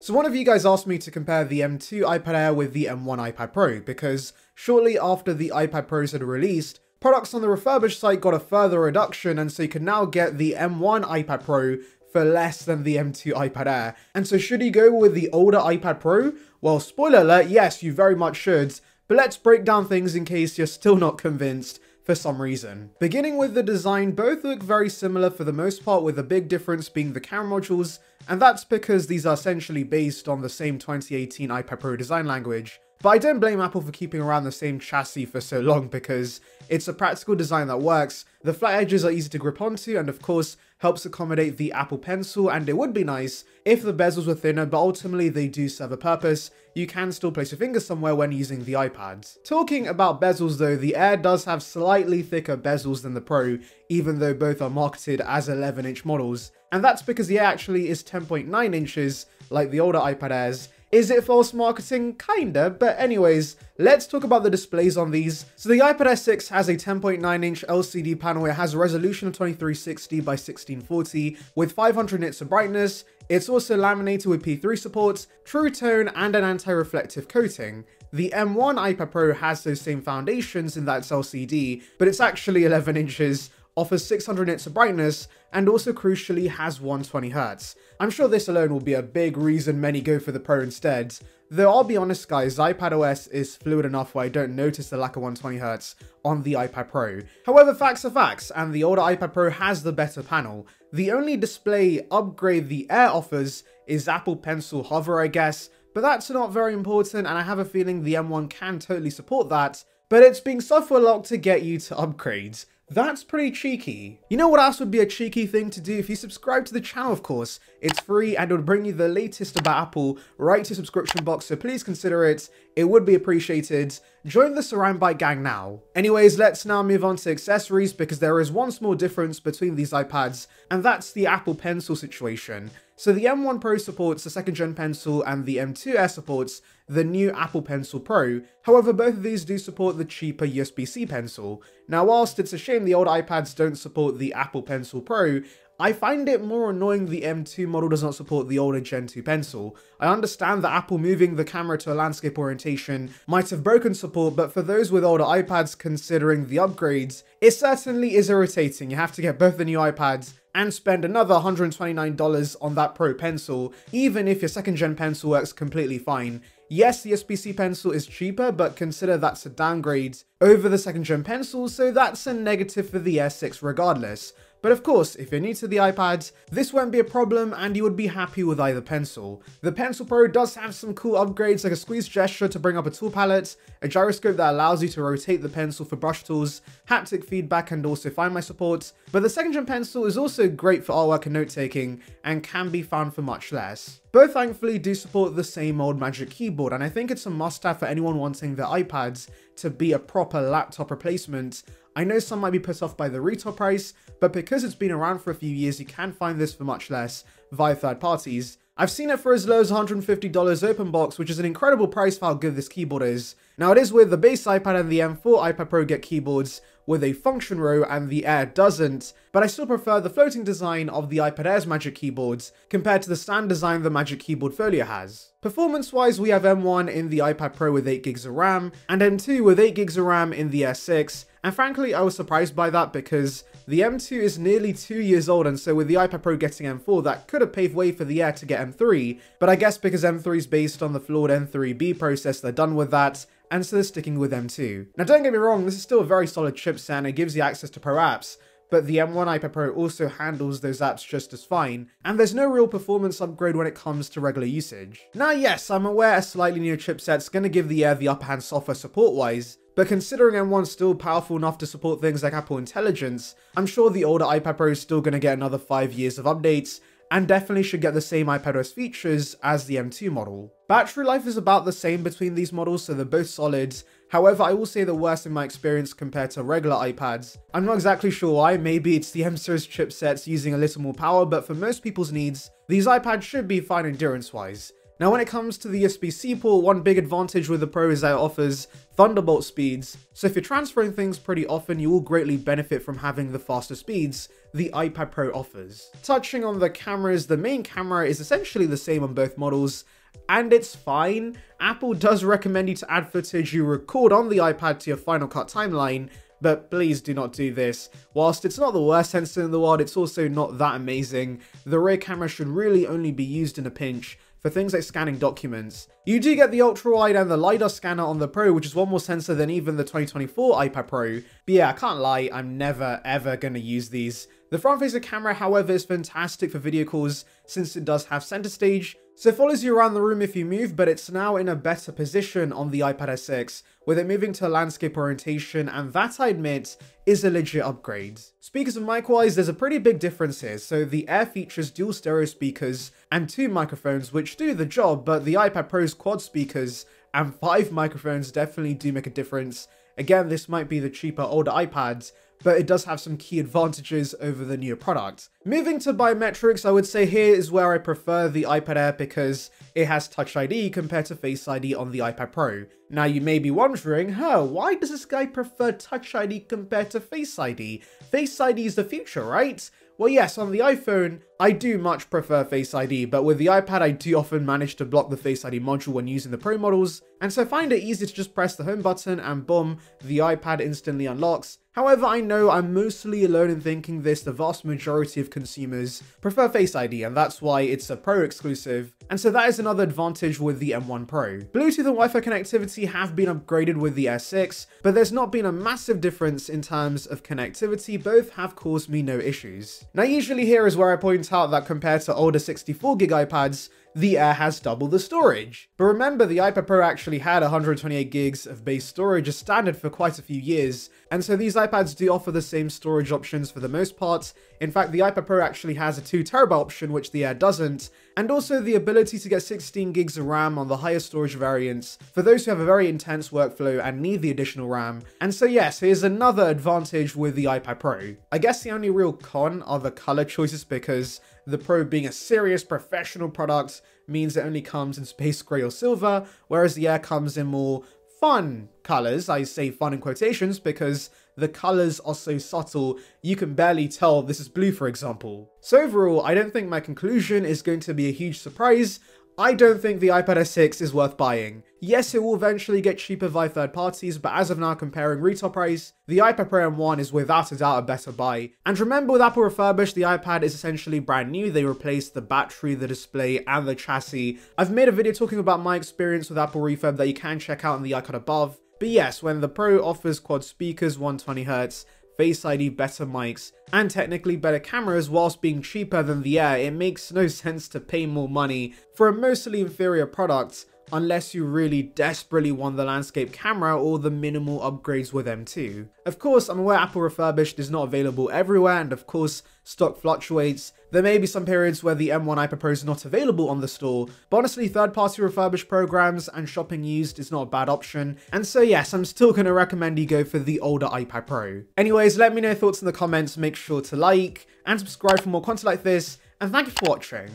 So one of you guys asked me to compare the M2 iPad Air with the M1 iPad Pro because shortly after the iPad Pros had released, products on the refurbished site got a further reduction, and so you can now get the M1 iPad Pro for less than the M2 iPad Air. And so should you go with the older iPad Pro? Well, spoiler alert, yes, you very much should, but let's break down things in case you're still not convinced for some reason. Beginning with the design, both look very similar for the most part, with the big difference being the camera modules, and that's because these are essentially based on the same 2018 iPad Pro design language. But I don't blame Apple for keeping around the same chassis for so long because it's a practical design that works, the flat edges are easy to grip onto, and of course helps accommodate the Apple Pencil, and it would be nice if the bezels were thinner, but ultimately they do serve a purpose. You can still place your finger somewhere when using the iPads. Talking about bezels though, the Air does have slightly thicker bezels than the Pro, even though both are marketed as 11-inch models. And that's because the Air actually is 10.9 inches, like the older iPad Airs. Is it false marketing? Kinda, but anyways, let's talk about the displays on these. So the iPad Air 6 has a 10.9-inch LCD panel. It has a resolution of 2360 by 1640 with 500 nits of brightness. It's also laminated with P3 support, True Tone, and an anti-reflective coating. The M1 iPad Pro has those same foundations in that it's LCD, but it's actually 11 inches, offers 600 nits of brightness, and also crucially has 120Hz. I'm sure this alone will be a big reason many go for the Pro instead, though I'll be honest guys, iPadOS is fluid enough where I don't notice the lack of 120Hz on the iPad Pro. However, facts are facts, and the older iPad Pro has the better panel. The only display upgrade the Air offers is Apple Pencil Hover, I guess, but that's not very important, and I have a feeling the M1 can totally support that, but it's being software locked to get you to upgrade. That's pretty cheeky. You know what else would be a cheeky thing to do? If you subscribe to the channel, of course. It's free and it would bring you the latest about Apple right to your subscription box, so please consider it. It would be appreciated. Join the saranbyte gang now. Anyways, let's now move on to accessories because there is one small difference between these iPads, and that's the Apple Pencil situation. So the M1 Pro supports the 2nd gen pencil and the M2 Air supports the new Apple Pencil Pro. However, both of these do support the cheaper USB-C pencil. Now, whilst it's a shame the old iPads don't support the Apple Pencil Pro, I find it more annoying the M2 model does not support the older Gen 2 pencil. I understand that Apple moving the camera to a landscape orientation might have broken support, but for those with older iPads considering the upgrades, it certainly is irritating. You have to get both the new iPads and spend another $129 on that Pro pencil, even if your 2nd gen pencil works completely fine. Yes, the USB-C pencil is cheaper, but consider that's a downgrade over the 2nd gen pencil, so that's a negative for the Air 6 regardless. But of course, if you're new to the iPad, this won't be a problem and you would be happy with either pencil. The Pencil Pro does have some cool upgrades like a squeeze gesture to bring up a tool palette, a gyroscope that allows you to rotate the pencil for brush tools, haptic feedback, and also Find My support. But the 2nd gen pencil is also great for artwork and note-taking and can be found for much less. Both thankfully do support the same old Magic Keyboard, and I think it's a must-have for anyone wanting their iPads to be a proper laptop replacement. I know some might be put off by the retail price, but because it's been around for a few years, you can find this for much less via third parties. I've seen it for as low as $150 open box, which is an incredible price for how good this keyboard is. Now it is with the base iPad and the M4 iPad Pro get keyboards with a function row and the Air doesn't, but I still prefer the floating design of the iPad Air's Magic Keyboards compared to the stand design the Magic Keyboard Folio has. Performance wise, we have M1 in the iPad Pro with 8GB of RAM and M2 with 8GB of RAM in the Air 6, and frankly I was surprised by that because the M2 is nearly 2 years old, and so with the iPad Pro getting M4 that could have paved way for the Air to get M3, but I guess because M3 is based on the flawed M3B process they're done with that, and so they're sticking with M2. Now don't get me wrong, this is still a very solid chipset and it gives you access to pro apps, but the M1 iPad Pro also handles those apps just as fine, and there's no real performance upgrade when it comes to regular usage. Now yes, I'm aware a slightly newer chipset's going to give the Air the upper hand software support wise, but considering M1's still powerful enough to support things like Apple Intelligence, I'm sure the older iPad Pro is still going to get another 5 years of updates, and definitely should get the same iPadOS features as the M2 model. Battery life is about the same between these models, so they're both solid. However, I will say the worst in my experience compared to regular iPads. I'm not exactly sure why, maybe it's the M series chipsets using a little more power, but for most people's needs, these iPads should be fine endurance-wise. Now when it comes to the USB-C port, one big advantage with the Pro is that it offers Thunderbolt speeds, so if you're transferring things pretty often, you will greatly benefit from having the faster speeds the iPad Pro offers. Touching on the cameras, the main camera is essentially the same on both models, and it's fine. Apple does recommend you to add footage you record on the iPad to your Final Cut timeline, but please do not do this. Whilst it's not the worst sensor in the world, it's also not that amazing. The rear camera should really only be used in a pinch for things like scanning documents. You do get the ultra-wide and the LiDAR scanner on the Pro, which is one more sensor than even the 2024 iPad Pro. But yeah, I can't lie, I'm never ever gonna use these. The front-facing camera, however, is fantastic for video calls since it does have center stage, so it follows you around the room if you move, but it's now in a better position on the iPad S6, with it moving to landscape orientation, and that, I admit, is a legit upgrade. Speakers and mic-wise, there's a pretty big difference here. So the Air features dual stereo speakers and 2 microphones, which do the job, but the iPad Pro's quad speakers and 5 microphones definitely do make a difference. Again, this might be the cheaper, older iPads, but it does have some key advantages over the newer product. Moving to biometrics, I would say here is where I prefer the iPad Air because it has Touch ID compared to Face ID on the iPad Pro. Now you may be wondering, why does this guy prefer Touch ID compared to Face ID? Face ID is the future, right? Well, yes, on the iPhone, I do much prefer Face ID, but with the iPad, I do often manage to block the Face ID module when using the Pro models, and so I find it easy to just press the home button and boom, the iPad instantly unlocks. However, I know I'm mostly alone in thinking this. The vast majority of consumers prefer Face ID, and that's why it's a Pro exclusive, and so that is another advantage with the M1 Pro. Bluetooth and Wi-Fi connectivity have been upgraded with the S6, but there's not been a massive difference in terms of connectivity. Both have caused me no issues. Now usually here is where I point out that compared to older 64GB iPads, the Air has double the storage. But remember, the iPad Pro actually had 128 gigs of base storage as standard for quite a few years, and so these iPads do offer the same storage options for the most part. In fact, the iPad Pro actually has a 2TB option, which the Air doesn't, and also the ability to get 16 gigs of RAM on the higher storage variants for those who have a very intense workflow and need the additional RAM. And so yes, here's another advantage with the iPad Pro. I guess the only real con are the color choices, because the Pro, being a serious professional product, means it only comes in space gray or silver, whereas the Air comes in more fun colors. I say fun in quotations because the colors are so subtle, you can barely tell this is blue, for example. So overall, I don't think my conclusion is going to be a huge surprise. I don't think the iPad S6 is worth buying. Yes, it will eventually get cheaper via third parties, but as of now, comparing retail price, the iPad Pro M1 is without a doubt a better buy. And remember, with Apple Refurbished, the iPad is essentially brand new. They replaced the battery, the display, and the chassis. I've made a video talking about my experience with Apple Refurb that you can check out in the icon above. But yes, when the Pro offers quad speakers, 120Hz, Face ID, better mics, and technically better cameras whilst being cheaper than the Air, it makes no sense to pay more money for a mostly inferior product unless you really desperately want the landscape camera or the minimal upgrades with M2. Of course, I'm aware Apple Refurbished is not available everywhere, and of course, stock fluctuates. There may be some periods where the M1 iPad Pro is not available on the store, but honestly, third-party refurbished programs and shopping used is not a bad option, and so yes, I'm still going to recommend you go for the older iPad Pro. Anyways, let me know your thoughts in the comments, make sure to like and subscribe for more content like this, and thank you for watching.